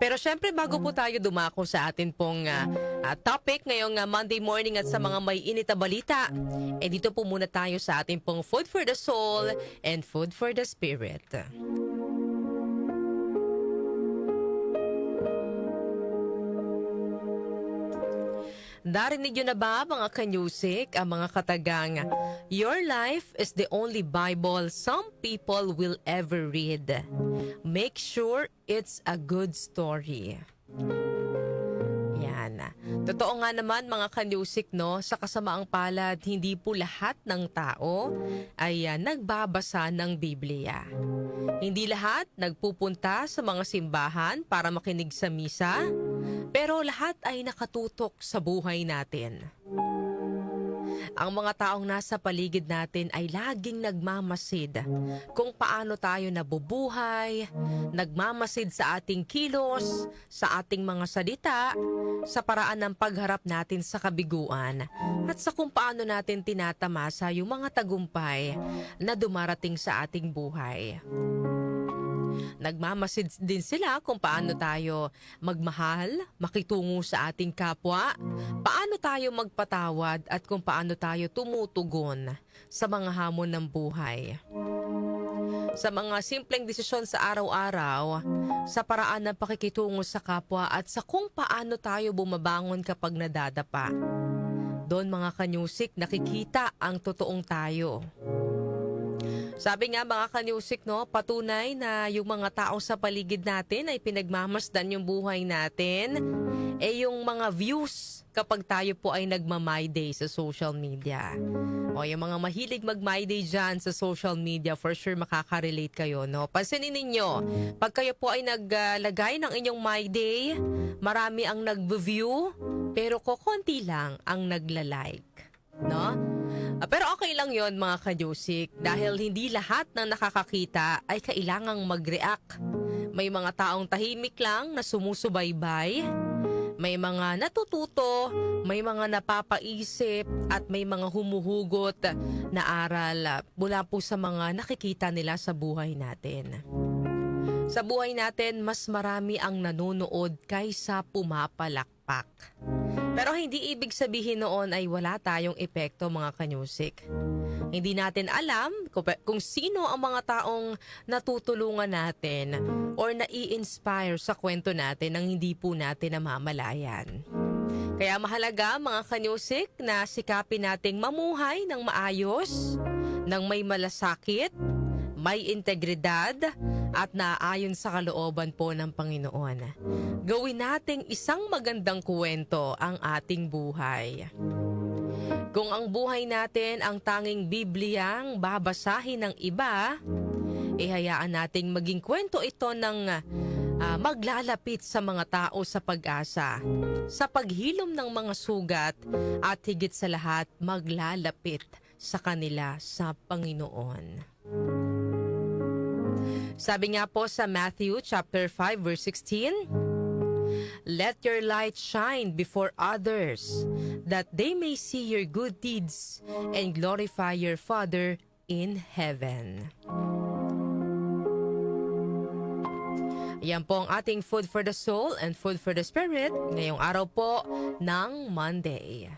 Pero syempre bago po tayo dumako sa atin pong topic ngayong Monday morning at sa mga may init na balita, dito po muna tayo sa ating pong Food for the Soul and Food for the Spirit. Narinig nyo na ba mga kanyusik ang mga katagang, "Your life is the only Bible some people will ever read. Make sure it's a good story." Yan. Totoo nga naman mga kanyusik, no, sa kasamaang palad, hindi po lahat ng tao ay nagbabasa ng Biblia. Hindi lahat nagpupunta sa mga simbahan para makinig sa misa, pero lahat ay nakatutok sa buhay natin. Ang mga taong nasa paligid natin ay laging nagmamasid kung paano tayo nabubuhay, nagmamasid sa ating kilos, sa ating mga salita, sa paraan ng pagharap natin sa kabiguan, at sa kung paano natin tinatamasa yung mga tagumpay na dumarating sa ating buhay. Nagmamasid din sila kung paano tayo magmahal, makitungo sa ating kapwa, paano tayo magpatawad at kung paano tayo tumutugon sa mga hamon ng buhay. Sa mga simpleng desisyon sa araw-araw, sa paraan ng pakikitungo sa kapwa at sa kung paano tayo bumabangon kapag nadadapa. Doon mga kanyusik, nakikita ang totoong tayo. Sabi nga mga kanyusik, no, patunay na yung mga tao sa paligid natin ay pinagmamasdan yung buhay natin, yung mga views kapag tayo po ay nagma-My Day sa social media. O yung mga mahilig mag-My Day dyan sa social media, for sure makaka-relate kayo, no? Pansinin ninyo, pag kayo po ay naglagay ng inyong My Day, marami ang nag-view, pero kokonti lang ang nagla-like, no? Pero okay lang yon mga kanyusik, dahil hindi lahat ng nakakakita ay kailangang mag-react. May mga taong tahimik lang na sumusubaybay, may mga natututo, may mga napapaisip, at may mga humuhugot na aral mula po sa mga nakikita nila sa buhay natin. Sa buhay natin, mas marami ang nanonood kaysa pumapalakpak. Pero hindi ibig sabihin noon ay wala tayong epekto mga kanyusik. Hindi natin alam kung sino ang mga taong natutulungan natin or nai-inspire sa kwento natin nang hindi po natin namamalayan. Kaya mahalaga mga kanyusik na sikapin nating mamuhay ng maayos, ng may malasakit, may integridad, at naaayon sa kalooban po ng Panginoon. Gawin nating isang magandang kwento ang ating buhay. Kung ang buhay natin ang tanging Bibliyang babasahin ng iba, hayaan nating maging kwento ito ng maglalapit sa mga tao sa pag-asa, sa paghilom ng mga sugat, at higit sa lahat maglalapit sa kanila sa Panginoon. Sabi nga po sa Matthew chapter 5 verse 16, "Let your light shine before others, that they may see your good deeds and glorify your Father in heaven." Yan po ang ating Food for the Soul and Food for the Spirit ngayong araw po ng Monday.